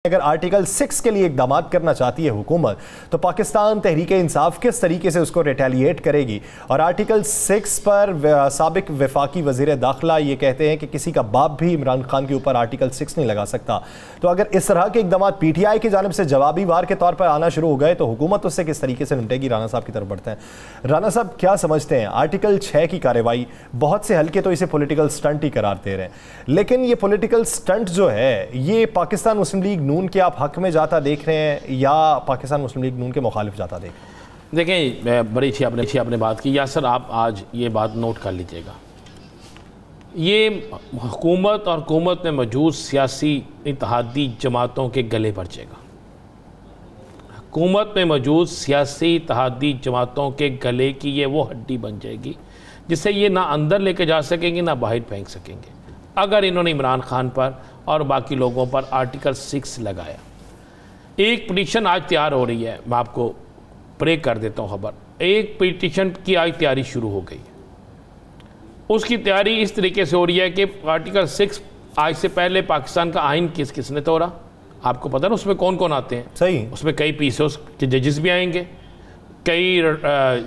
अगर आर्टिकल 6 के लिए इकदाम करना चाहती है हुकूमत तो पाकिस्तान तहरीक इंसाफ किस तरीके से उसको रिटेलिएट करेगी। और आर्टिकल 6 पर साबिक वफाकी वज़ीर दाखिला ये कहते हैं कि किसी का बाप भी इमरान खान के ऊपर आर्टिकल 6 नहीं लगा सकता। तो अगर इस तरह के इकदाम PTI की जानिब से जवाबी वार के तौर पर आना शुरू हो गए तो हुकूमत उससे किस तरीके से निपटेगी। राना साहब की तरफ बढ़ते हैं। राना साहब क्या समझते हैं आर्टिकल 6 की कार्रवाई, बहुत से हल्के तो इसे पॉलिटिकल स्टंट ही करार दे रहे हैं, लेकिन ये पॉलिटिकल स्टंट जो है ये पाकिस्तान मुस्लिम लीग नून के आप हक में जाता देख रहे हैं या पाकिस्तान मुस्लिम लीग नून के मुखालिफ जाता देख रहे हैं? देखें, बड़ी अच्छी आपने बात की यासर, आप आज ये बात नोट कर लीजिएगा। ये हुकूमत और हुकूमत में मौजूद सियासी इत्तेहादी जमातों के गले पड़ेगा। हुकूमत में मौजूद सियासी इत्तेहादी जमातों के गले की ये वो हड्डी बन जाएगी जिसे ये ना अंदर लेके जा सकेंगे ना बाहर फेंक सकेंगे अगर इन्होंने इमरान खान पर और बाकी लोगों पर आर्टिकल 6 लगाया। एक पिटीशन आज तैयार हो रही है, मैं आपको ब्रेक कर देता हूँ खबर। एक पिटीशन की आज तैयारी शुरू हो गई। उसकी तैयारी इस तरीके से हो रही है कि आर्टिकल 6 आज से पहले पाकिस्तान का आइन किसने तोड़ा, आपको पता है ना उसमें कौन कौन आते हैं। सही, उसमें कई PCOs के जजेस भी आएंगे, कई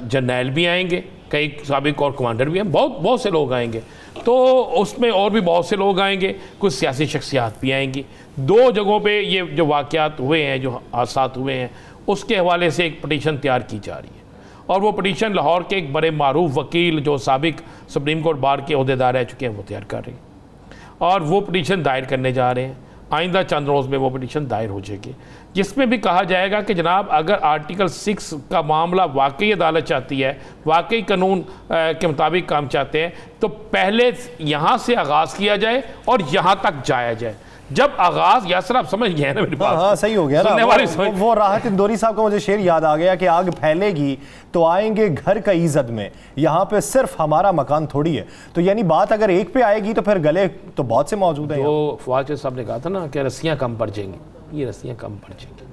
जर्नैल भी आएंगे, कई साबिक और कमांडर भी हैं, बहुत से लोग आएंगे। तो उसमें और भी बहुत से लोग आएंगे, कुछ सियासी शख्सियात भी आएंगी। दो जगहों पे ये जो वाक़यात हुए हैं, जो हादसात हुए हैं, उसके हवाले से एक पटिशन तैयार की जा रही है। और वो पटिशन लाहौर के एक बड़े मारूफ वकील जो साबिक सुप्रीम कोर्ट बार के अहदेदार रह चुके हैं वो तैयार कर रहे हैं और वो पटिशन दायर करने जा रहे हैं। आइंदा चंद रोज़ में वो पटिशन दायर हो जाएगी जिसमें भी कहा जाएगा कि जनाब अगर आर्टिकल 6 का मामला वाकई अदालत चाहती है, वाकई कानून के मुताबिक काम चाहते हैं, तो पहले यहाँ से आगाज़ किया जाए और यहाँ तक जाया जाए। जब आगाज़ यासर आप समझ गए ना मेरी बात? हाँ, सही हो गया ना। वो राहत इंदौरी साहब का मुझे शेर याद आ गया कि आग फैलेगी तो आएंगे घर का इज्जत में, यहाँ पे सिर्फ हमारा मकान थोड़ी है। तो यानी बात अगर एक पे आएगी तो फिर गले तो बहुत से मौजूद हैं। तो फवाद साहब ने कहा था ना कि रस्सियाँ कम पड़ जाएंगी, ये रस्सियाँ कम पड़ जाएंगी,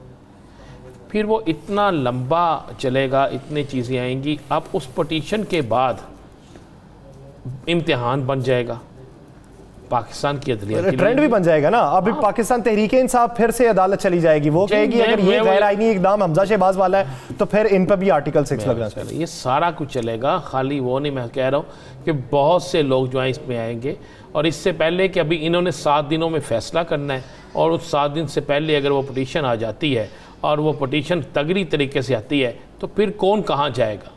फिर वो इतना लंबा चलेगा, इतनी चीज़ें आएंगी। अब उस पटिशन के बाद इम्तिहान बन जाएगा पाकिस्तान की अदलिया, ट्रेंड भी बन जाएगा ना। अब पाकिस्तान तहरीक इंसाफ फिर से अदालत चली जाएगी, वो कहेगी अगर ये गैर आईनी इकदाम हमजा शहबाज वाला है तो फिर इन पर भी आर्टिकल 6 लगना चाहिए। ये सारा कुछ चलेगा, खाली वो नहीं। मैं कह रहा हूँ कि बहुत से लोग जो हैं इसमें आएंगे और इससे पहले कि अभी इन्होंने 7 दिनों में फैसला करना है और उस 7 दिन से पहले अगर वो पटिशन आ जाती है और वो पटिशन तगड़ी तरीके से आती है तो फिर कौन कहाँ जाएगा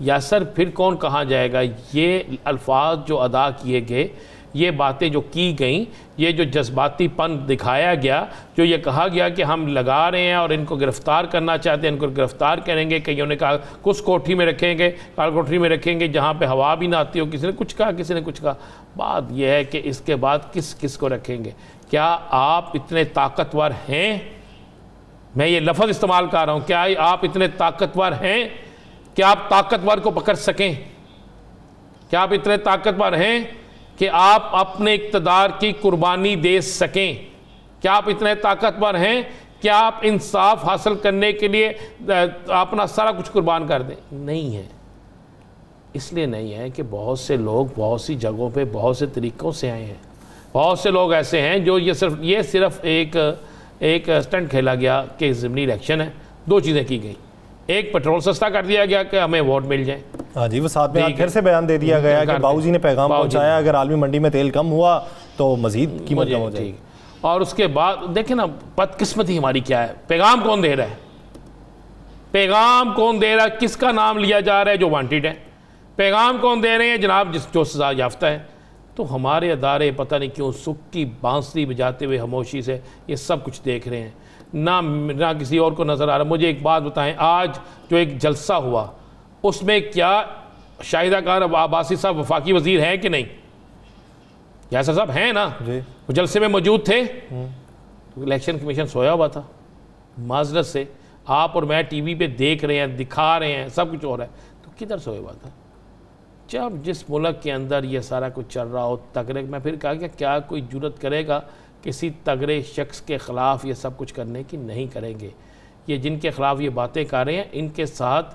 यासर, फिर कौन कहाँ जाएगा। ये अल्फाज जो अदा किए गए, ये बातें जो की गई, ये जो जज्बातीपन दिखाया गया, जो ये कहा गया कि हम लगा रहे हैं और इनको गिरफ़्तार करना चाहते हैं, इनको गिरफ़्तार करेंगे। कईयों ने कहा कुछ कोठी में रखेंगे, काल कोठरी में रखेंगे जहाँ पे हवा भी ना आती हो। किसी ने कुछ कहा, किसी ने कुछ कहा। बात यह है कि इसके बाद किस किस को रखेंगे। क्या आप इतने ताकतवर हैं? मैं ये लफ्ज़ इस्तेमाल कर रहा हूँ, क्या आप इतने ताकतवर हैं कि आप ताकतवर को पकड़ सकें? क्या आप इतने ताकतवर हैं कि आप अपने इक़्तिदार की कुर्बानी दे सकें? क्या आप इतने ताकतवर हैं कि आप इंसाफ हासिल करने के लिए अपना सारा कुछ कुर्बान कर दें? नहीं है। इसलिए नहीं है कि बहुत से लोग बहुत सी जगहों पे बहुत से तरीक़ों से आए हैं। बहुत से लोग ऐसे हैं जो ये सिर्फ एक स्टंट खेला गया कि ज़िमनी इलेक्शन है। 2 चीज़ें की गई, एक पेट्रोल सस्ता कर दिया गया कि हमें वोट मिल जाए। हाँ जी, वो साथ में फिर से बयान दे दिया गया कि बाबूजी ने पैगाम पहुंचाया अगर आलमी मंडी में तेल कम हुआ तो मजीद कीमत कम हो जाएगी। और उसके बाद देखें ना बदकिस्मती हमारी क्या है। पैगाम कौन दे रहा है? पैगाम कौन दे रहा है? किसका नाम लिया जा रहा है जो वांटेड है? पैगाम कौन दे रहे हैं? जनाब जो सजा याफ्ता है। तो हमारे अदारे पता नहीं क्यों सुख की बांसुरी बजाते हुए खामोशी से ये सब कुछ देख रहे हैं, ना किसी और को नज़र आ रहा। मुझे एक बात बताएं, आज जो एक जलसा हुआ उसमें क्या शाहिदा खान अब्बासी साहब वफाकी वजीर हैं कि नहीं? यासर साहब हैं ना? वो जलसे में मौजूद थे। इलेक्शन कमीशन सोया हुआ था। माजरत से आप और मैं टीवी पे देख रहे हैं, दिखा रहे हैं, सब कुछ हो रहा है, तो किधर सोया हुआ था? जब जिस मुल्क के अंदर ये सारा कुछ चल रहा हो तगड़े, मैं फिर कहा कि क्या कोई जुर्रत करेगा किसी तगड़े शख्स के ख़िलाफ़ ये सब कुछ करने की? नहीं करेंगे। ये जिनके ख़िलाफ़ ये बातें कर रहे हैं इनके साथ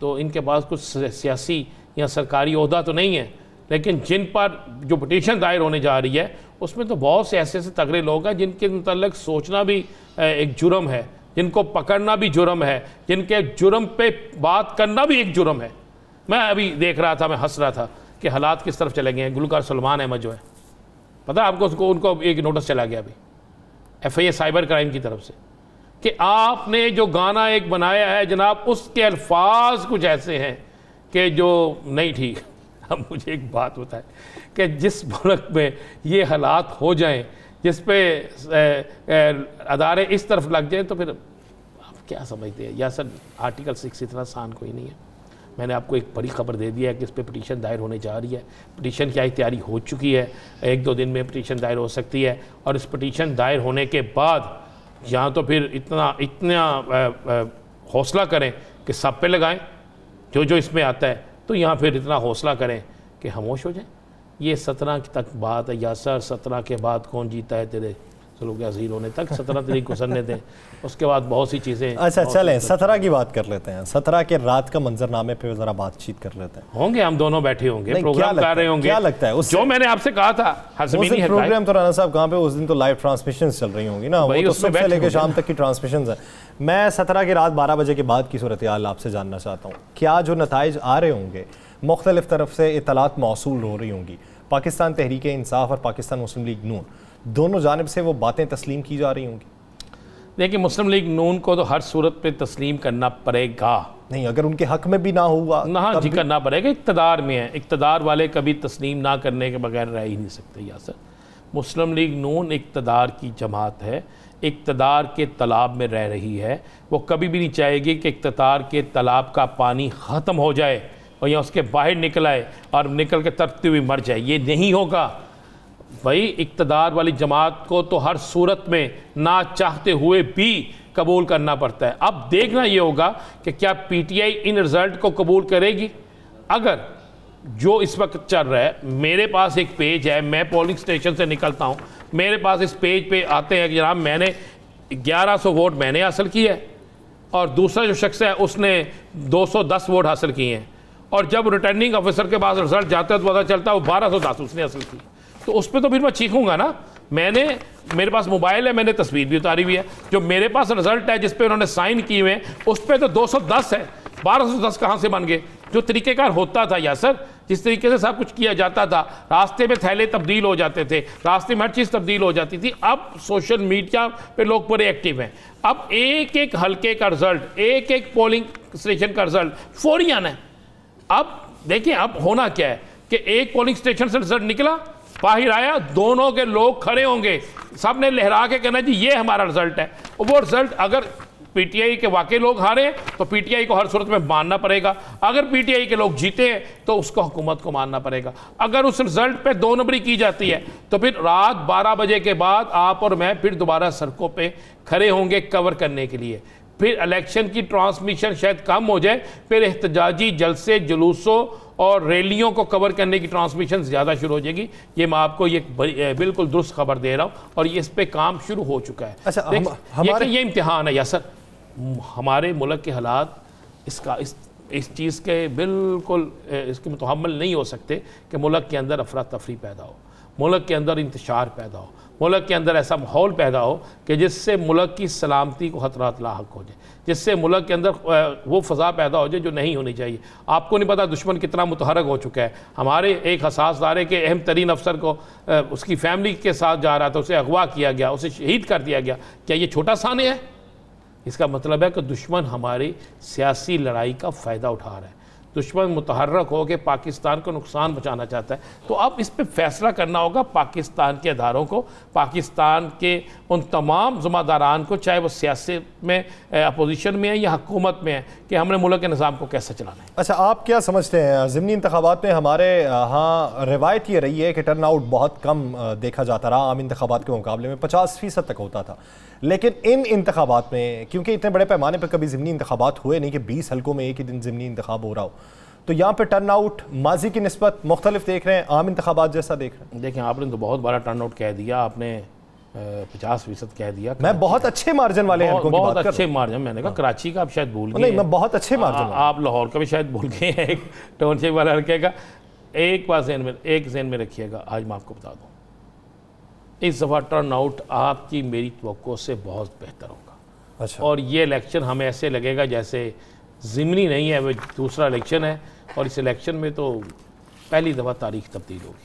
तो इनके पास कुछ सियासी या सरकारी ओहदा तो नहीं है, लेकिन जिन पर जो पटिशन दायर होने जा रही है उसमें तो बहुत से ऐसे तगड़े लोग हैं जिनके मुतल्लिक़ सोचना भी एक जुर्म है, जिनको पकड़ना भी जुर्म है, जिनके जुर्म पे बात करना भी एक जुर्म है। मैं अभी देख रहा था, मैं हंस रहा था कि हालात किस तरफ चले गए हैं। गुलकार सलमान अहमद जो है, पता है आपको, उसको उनको एक नोटिस चला गया अभी FIA साइबर क्राइम की तरफ से कि आपने जो गाना एक बनाया है जनाब, उसके अल्फाज कुछ ऐसे हैं कि जो नहीं ठीक। अब मुझे एक बात बताए कि जिस मुल्क में ये हालात हो जाएं, जिस पे अदारे इस तरफ लग जाएं, तो फिर आप क्या समझते हैं? या सर आर्टिकल 6 इतना आसान कोई नहीं है। मैंने आपको एक बड़ी खबर दे दी है कि इस पर पिटीशन दायर होने जा रही है। पिटीशन की तैयारी हो चुकी है, 1-2 दिन में पिटीशन दायर हो सकती है। और इस पिटीशन दायर होने के बाद यहाँ तो फिर इतना हौसला करें कि सब पे लगाएं जो जो इसमें आता है, तो यहाँ फिर इतना हौसला करें कि खामोश हो जाएं। ये 17 तक बात है यासर, 17 के बाद कौन जीता है तेरे सलूक अज़ील होने तक, 17 तारीख गुजरने दें, उसके बाद बहुत सी चीज़ें। अच्छा चलें 17 की बात कर लेते हैं। 17 के रात का मंजरनामे पे ज़रा बातचीत कर लेते हैं। होंगे, हम दोनों बैठे होंगे, प्रोग्राम कर रहे होंगे। क्या लगता है जो मैंने आपसे कहा था प्रोग्राम, तो राना साहब कहाँ पे उस दिन तो लाइव ट्रांसमिशन चल रही होंगी ना, वो तो सुबह से लेकर शाम तक की ट्रांसमिशन है। मैं 17 की रात 12 बजे के बाद की सूरत हाल आपसे जानना चाहता हूँ। क्या जो नताइज आ रहे होंगे, मुख्तलिफ तरफ से इत्तलात मौसूल हो रही होंगी, पाकिस्तान तहरीक इंसाफ और पाकिस्तान मुस्लिम लीग नून दोनों जानिब से वो बातें तस्लीम की जा रही होंगी? देखिए, मुस्लिम लीग नून को तो हर सूरत पे तस्लीम करना पड़ेगा। नहीं, अगर उनके हक में भी ना हुआ ना जी करना पड़ेगा। इक़्तिदार में है, इक़्तिदार वाले कभी तस्लीम ना करने के बगैर रह ही नहीं सकते। यासर, मुस्लिम लीग नून इक़्तिदार की जमात है, इक़्तिदार के तालाब में रह रही है। वो कभी भी नहीं चाहेगी कि इक़्तिदार के तालाब का पानी ख़त्म हो जाए और या उसके बाहर निकल आए और निकल के तरती हुई मर जाए। ये नहीं होगा भाई। इक़्तिदार वाली जमात को तो हर सूरत में ना चाहते हुए भी कबूल करना पड़ता है। अब देखना ये होगा कि क्या PTI इन रिज़ल्ट को कबूल करेगी। अगर जो इस वक्त चल रहा है, मेरे पास एक पेज है, मैं पोलिंग स्टेशन से निकलता हूँ, मेरे पास इस पेज पे आते हैं कि जनाब मैंने 1100 वोट मैंने हासिल किए है और दूसरा जो शख्स है उसने 210 वोट हासिल किए हैं, और जब रिटर्निंग ऑफिसर के पास रिजल्ट जाता है तो पता चलता है वो 1210 उसने हासिल की। तो उस पर तो फिर मैं चीखूंगा ना। मेरे पास मोबाइल है, मैंने तस्वीर भी उतारी हुई है। जो मेरे पास रिजल्ट है जिस पे उन्होंने साइन किए हुए हैं, उस पर तो 210 है, 1210 कहाँ से बन गए? जो तरीक़ेकार होता था यासर, जिस तरीके से सब कुछ किया जाता था, रास्ते में थैले तब्दील हो जाते थे, रास्ते में हर चीज़ तब्दील हो जाती थी। अब सोशल मीडिया पे लोग बड़े एक्टिव हैं। अब एक एक हल्के का रिजल्ट, एक एक पोलिंग स्टेशन का रिजल्ट फौरी आना है। अब देखिए, अब होना क्या है कि एक पोलिंग स्टेशन से रिजल्ट निकला, बाहर आया, दोनों के लोग खड़े होंगे, सब ने लहरा के कहना जी ये हमारा रिजल्ट है। और वो रिजल्ट अगर PTI के वाकई लोग हारे तो PTI को हर सूरत में मानना पड़ेगा। अगर PTI के लोग जीते हैं तो उसको हुकूमत को मानना पड़ेगा। अगर उस रिजल्ट पे 2 नंबरी की जाती है तो फिर रात 12 बजे के बाद आप और मैं फिर दोबारा सड़कों पे खड़े होंगे कवर करने के लिए। फिर इलेक्शन की ट्रांसमिशन शायद कम हो जाए, फिर एहतजाजी जलसे, जुलूसों और रैलियों को कवर करने की ट्रांसमिशन ज़्यादा शुरू हो जाएगी। ये मैं आपको ये बिल्कुल दुरुस्त खबर दे रहा हूँ और ये इस पे काम शुरू हो चुका है। अच्छा, ये इम्तिहान है यासर। हमारे मुल्क के हालात इस चीज़ के बिल्कुल इसके मुतहम्मल नहीं हो सकते कि मुल्क के अंदर अफरा तफरी पैदा हो, मुल्क के अंदर इंतशार पैदा हो, मुल्क के अंदर ऐसा माहौल पैदा हो कि जिससे मुल्क की सलामती को खतरात लाहक हो जाए, जिससे मुल्क के अंदर वो फ़ज़ा पैदा हो जाए जो नहीं होनी चाहिए। आपको नहीं पता दुश्मन कितना मुतहरक हो चुका है। हमारे एक हसास दायरे के अहम तरीन अफसर को उसकी फैमिली के साथ जा रहा था, उसे अगवा किया गया, उसे शहीद कर दिया गया। क्या ये छोटा साने है? इसका मतलब है कि दुश्मन हमारी सियासी लड़ाई का फ़ायदा उठा रहा है। दुश्मन मुतहर्रक हो के पाकिस्तान को नुकसान पहुँचाना चाहता है। तो अब इस पर फैसला करना होगा पाकिस्तान के अदारों को, पाकिस्तान के उन तमाम ज़िम्मेदारान को, चाहे वो सियासत में अपोजिशन में है या हुकूमत में है, कि हमने मुल्क के निज़ाम को कैसे चलाना है। अच्छा, आप क्या समझते हैं? ज़िमनी इंतखाबात में हमारे यहाँ रवायत ये रही है कि टर्न आउट बहुत कम देखा जाता रहा, आम इंतखाबात के मुकाबले में 50% तक होता था। लेकिन इन इंतखाबात में, क्योंकि इतने बड़े पैमाने पर कभी ज़िमनी इंतखाबात हुए नहीं कि 20 हल्कों में एक ही दिन ज़िमनी इंतखाब हो रहा हो, तो यहाँ पे टर्न आउट माजी की निस्बत मुख्तलिफ देख रहे हैं, आम इंतखाबात जैसा देख रहे हैं? देखें, आपने तो बहुत बड़ा टर्न आउट कह दिया, आपने 50% कह दिया। मैं बहुत अच्छे मार्जिन वाले हल्कों की बात कर रहा हूं। बहुत अच्छे मार्जिन, मैंने कहा कराची का आप शायद भूल गए। नहीं, मैं बहुत अच्छे मार्जिन, आप लाहौर का भी शायद भूल गए हैं, एक टाउनशिप वाला हल्के का। एक बात ज़हन में रखिएगा, आज मैं आपको बता दूँ, इस दफ़ा टर्न आउट आपकी मेरी तवक्को से बहुत बेहतर होगा। अच्छा। और ये इलेक्शन हमें ऐसे लगेगा जैसे ज़िमनी नहीं है, वो दूसरा इलेक्शन है, और इस इलेक्शन में तो पहली दफ़ा तारीख तब्दील होगी।